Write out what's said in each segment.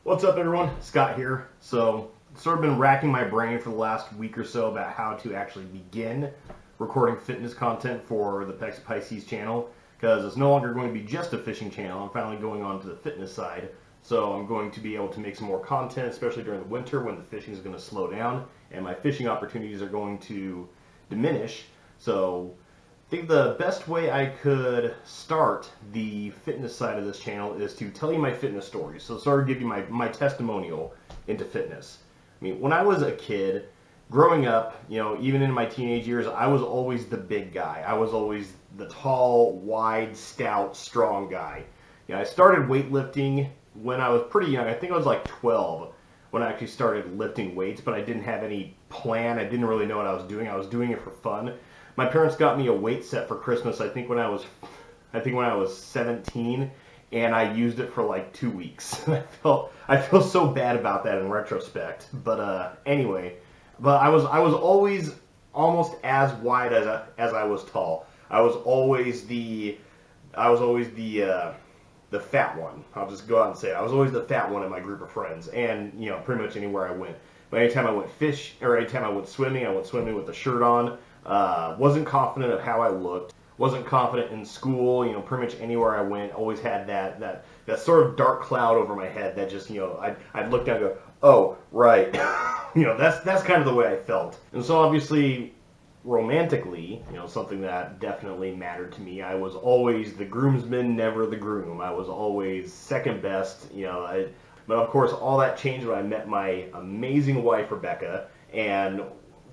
What's up, everyone? Scott here. So, sort of been racking my brain for the last week or so about how to actually begin recording fitness content for the Pex Pisces channel, because it's no longer going to be just a fishing channel. I'm finally going on to the fitness side, so I'm going to be able to make some more content, especially during the winter when the fishing is going to slow down and my fishing opportunities are going to diminish. So, I think the best way I could start the fitness side of this channel is to tell you my fitness stories. So sort of give you my testimonial into fitness. I mean, when I was a kid, growing up, even in my teenage years, I was always the big guy. I was always the tall, wide, stout, strong guy. I started weightlifting when I was pretty young. I think I was like 12 when I actually started lifting weights, but I didn't have any plan. I didn't really know what I was doing. I was doing it for fun. My parents got me a weight set for Christmas, I think when I was 17, and I used it for like 2 weeks. I feel so bad about that in retrospect. But anyway, I was always almost as wide as I was tall. I was always the fat one. I'll just go out and say it. I was always the fat one in my group of friends, and pretty much anywhere I went. But anytime I went swimming, I went swimming with the shirt on. Wasn't confident of how I looked. Wasn't confident in school. Pretty much anywhere I went, always had that sort of dark cloud over my head that just I'd look down and go, oh right, that's kind of the way I felt. And so obviously, romantically, something that definitely mattered to me. I was always the groomsman, never the groom. I was always second best. But of course, all that changed when I met my amazing wife, Rebecca, and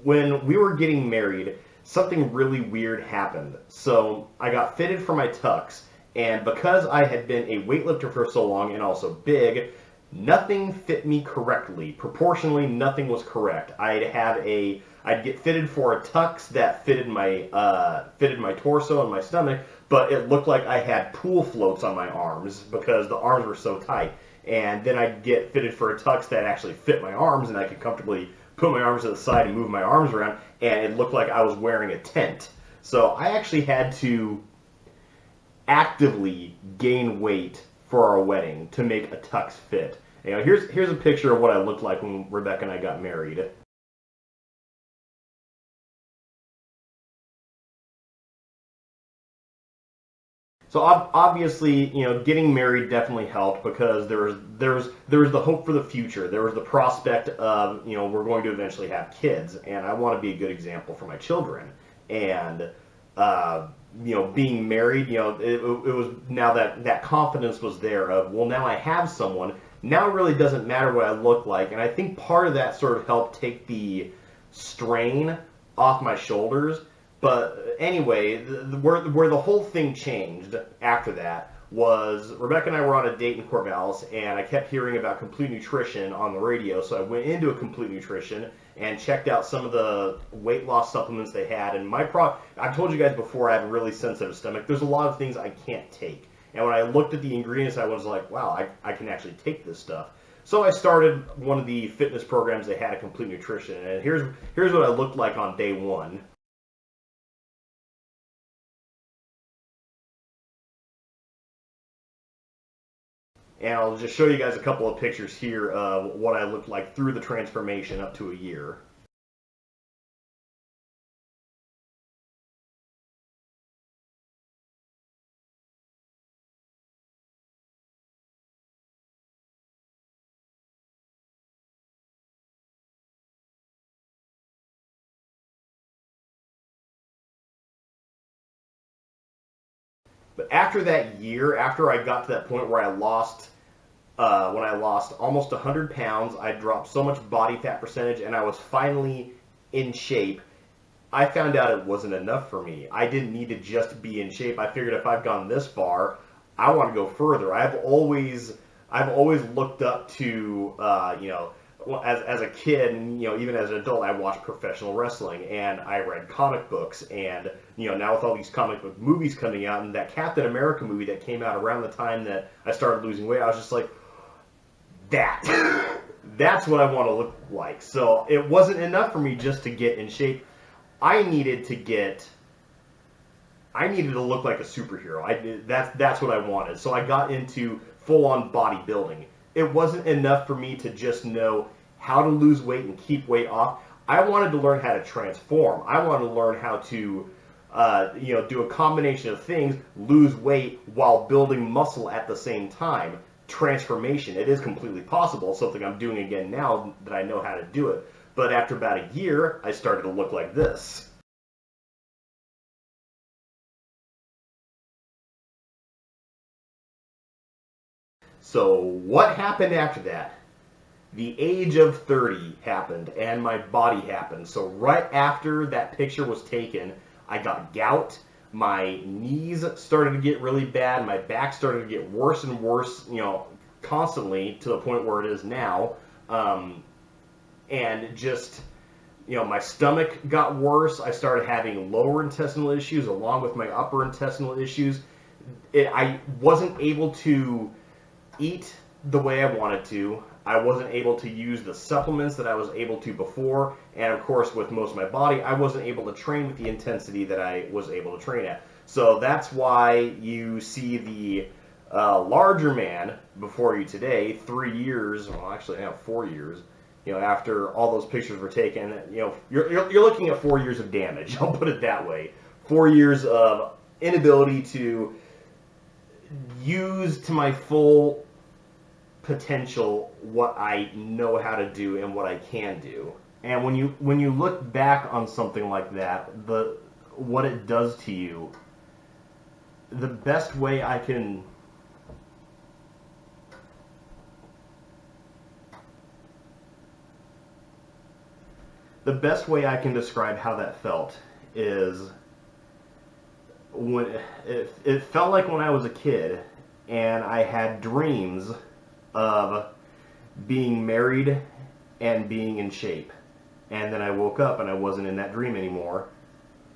when we were getting married, something really weird happened. So I got fitted for my tux, and because I had been a weightlifter for so long and also big, nothing fit me correctly. Proportionally, nothing was correct. I'd get fitted for a tux that fitted my torso and my stomach, but it looked like I had pool floats on my arms because the arms were so tight. And then I'd get fitted for a tux that actually fit my arms, and I could comfortably put my arms to the side and move my arms around, and it looked like I was wearing a tent. So I actually had to actively gain weight for our wedding to make a tux fit. Here's a picture of what I looked like when Rebecca and I got married. So obviously, getting married definitely helped because there was the hope for the future. There was the prospect of, we're going to eventually have kids, and I want to be a good example for my children. And being married, it was now that confidence was there of, well, now I have someone. Now it really doesn't matter what I look like, and I think part of that sort of helped take the strain off my shoulders. But anyway, where the whole thing changed after that was Rebecca and I were on a date in Corvallis, and I kept hearing about Complete Nutrition on the radio, so I went into a Complete Nutrition and checked out some of the weight loss supplements they had. And I've told you guys before, I have a really sensitive stomach. There's a lot of things I can't take. And when I looked at the ingredients, I was like, wow, I can actually take this stuff. So I started one of the fitness programs they had at Complete Nutrition, and here's what I looked like on day one. And I'll just show you guys a couple of pictures here of what I looked like through the transformation up to a year. But after that year, after I got to that point where when I lost almost 100 pounds, I dropped so much body fat percentage, and I was finally in shape, I found out it wasn't enough for me. I didn't need to just be in shape. I figured if I've gone this far, I want to go further. I've always looked up to, as a kid, and even as an adult, I watched professional wrestling, and I read comic books, and now with all these comic book movies coming out, and that Captain America movie that came out around the time that I started losing weight, I was just like, that's what I want to look like. So it wasn't enough for me just to get in shape. I needed to look like a superhero. That's what I wanted. So I got into full-on bodybuilding. it wasn't enough for me to just know how to lose weight and keep weight off. I wanted to learn how to transform. I wanted to learn how to do a combination of things, lose weight while building muscle at the same time. Transformation. It is completely possible. It's something I'm doing again now that I know how to do it. But after about a year, I started to look like this. So what happened after that? The age of 30 happened and my body happened. So right after that picture was taken, I got gout. My knees started to get really bad. My back started to get worse and worse, constantly to the point where it is now. And just, my stomach got worse. I started having lower intestinal issues along with my upper intestinal issues. I wasn't able to eat the way I wanted to. I wasn't able to use the supplements that I was able to before, and of course with most of my body, I wasn't able to train with the intensity that I was able to train at. So that's why you see the larger man before you today, 3 years, well actually now 4 years, after all those pictures were taken, you're looking at 4 years of damage, I'll put it that way. 4 years of inability to use to my full potential what I know how to do and what I can do. And when you look back on something like that, what it does to you, the best way I can describe how that felt is when it felt like when I was a kid and I had dreams of being married and being in shape, and then I woke up and I wasn't in that dream anymore.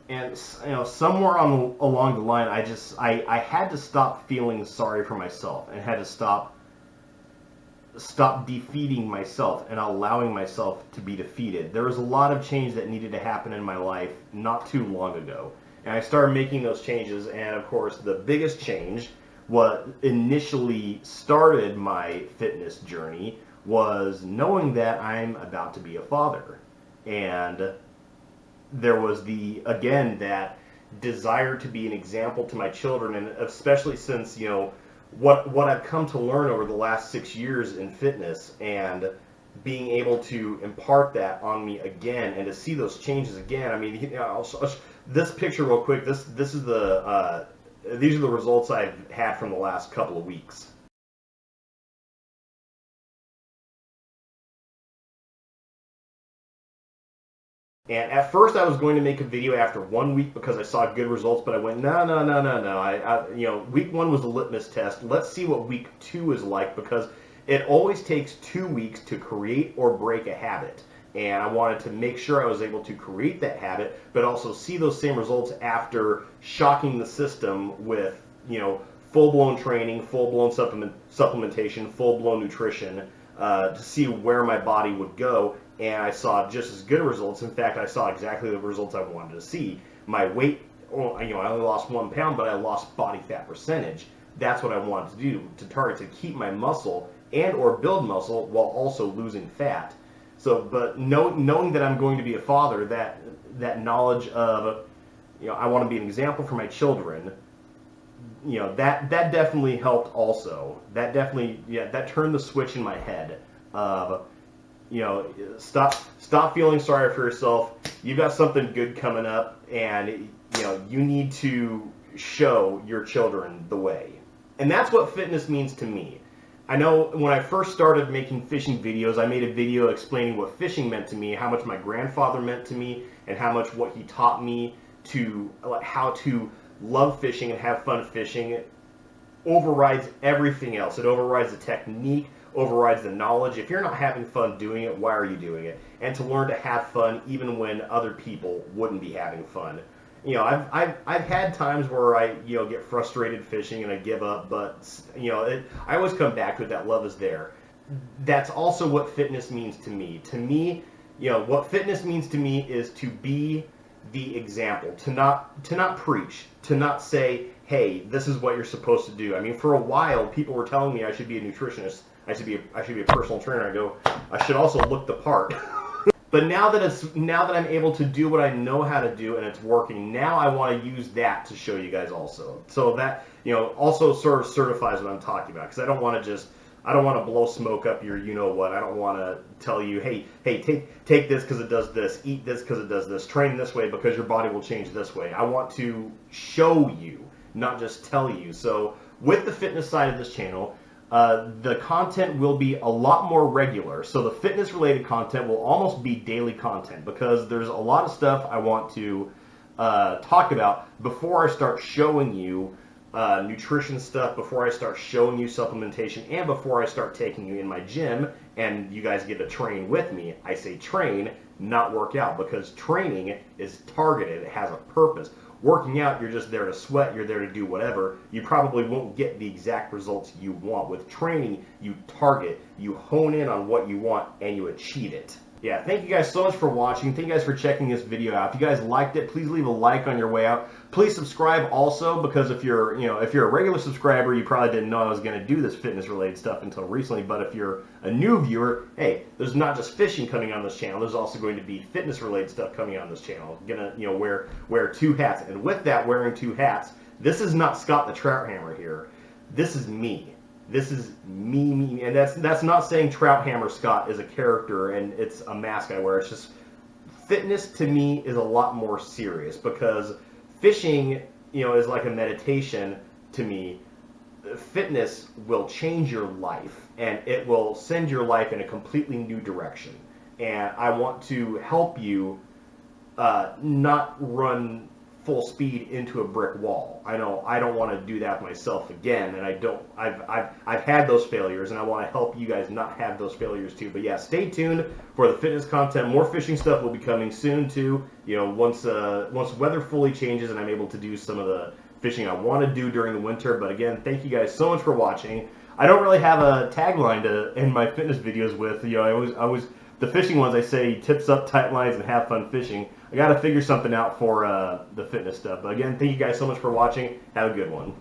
And somewhere along the line, I had to stop feeling sorry for myself and had to stop defeating myself and allowing myself to be defeated. There was a lot of change that needed to happen in my life not too long ago, and I started making those changes. And of course, the biggest change, what initially started my fitness journey, was knowing that I'm about to be a father. And there was that desire to be an example to my children, and especially since, what I've come to learn over the last 6 years in fitness, and being able to impart that on me again and to see those changes again. I mean, this picture real quick, this is these are the results I've had from the last couple of weeks. And at first I was going to make a video after 1 week because I saw good results, but I went, no. Week 1 was a litmus test. Let's see what week 2 is like, because it always takes 2 weeks to create or break a habit. And I wanted to make sure I was able to create that habit, but also see those same results after shocking the system with, full-blown training, full-blown supplementation, full-blown nutrition, to see where my body would go. And I saw just as good results. In fact, I saw exactly the results I wanted to see. My weight, I only lost 1 pound, but I lost body fat percentage. That's what I wanted to do, to target to keep my muscle and or build muscle while also losing fat. So, but knowing that I'm going to be a father, that knowledge of, I want to be an example for my children, that definitely helped also. That definitely, that turned the switch in my head of, stop feeling sorry for yourself. You've got something good coming up, and, you need to show your children the way. And that's what fitness means to me. I know when I first started making fishing videos, I made a video explaining what fishing meant to me, how much my grandfather meant to me, and how much what he taught me to, how to love fishing and have fun fishing. It overrides everything else. It overrides the technique, overrides the knowledge. If you're not having fun doing it, why are you doing it? And to learn to have fun even when other people wouldn't be having fun. I've had times where I get frustrated fishing and I give up, but I always come back to it. That love is there. That's also what fitness means to me. To me, what fitness means to me is to be the example, to not preach, to not say, hey, this is what you're supposed to do. I mean, for a while, people were telling me I should be a nutritionist. I should be a personal trainer. I go, I should also look the part. But now that I'm able to do what I know how to do and it's working, now I want to use that to show you guys also. So that, you know, also sort of certifies what I'm talking about, because I don't want to blow smoke up your you know what. I don't want to tell you, hey, take this because it does this, eat this because it does this, train this way because your body will change this way. I want to show you, not just tell you. So with the fitness side of this channel, the content will be a lot more regular. So the fitness related content will almost be daily content, because there's a lot of stuff I want to talk about before I start showing you nutrition stuff, before I start showing you supplementation, and before I start taking you in my gym and you guys get to train with me. I say train, not work out, because training is targeted. It has a purpose. Working out, you're just there to sweat, you're there to do whatever. You probably won't get the exact results you want. With training, you target, you hone in on what you want, and you achieve it. Yeah, thank you guys so much for watching. Thank you guys for checking this video out. If you guys liked it, please leave a like on your way out. Please subscribe also, because if you're a regular subscriber, you probably didn't know I was going to do this fitness related stuff until recently. But if you're a new viewer, hey, there's not just fishing coming on this channel. There's also going to be fitness related stuff coming on this channel. I'm gonna wear two hats, and with that wearing two hats, this is not Scott the Trout Hammer here. This is me. This is me, and that's not saying Trout Hammer Scott is a character and it's a mask I wear. It's just fitness to me is a lot more serious, because fishing, is like a meditation to me. Fitness will change your life, and it will send your life in a completely new direction. And I want to help you not run full speed into a brick wall. I know I don't want to do that myself again, and I've had those failures, and I want to help you guys not have those failures too. But yeah, stay tuned for the fitness content. More fishing stuff will be coming soon too. Once weather fully changes and I'm able to do some of the fishing I want to do during the winter. But again, thank you guys so much for watching. I don't really have a tagline to end my fitness videos with. I always the fishing ones, I say tips up, tight lines, and have fun fishing. I got to figure something out for the fitness stuff. But again, thank you guys so much for watching. Have a good one.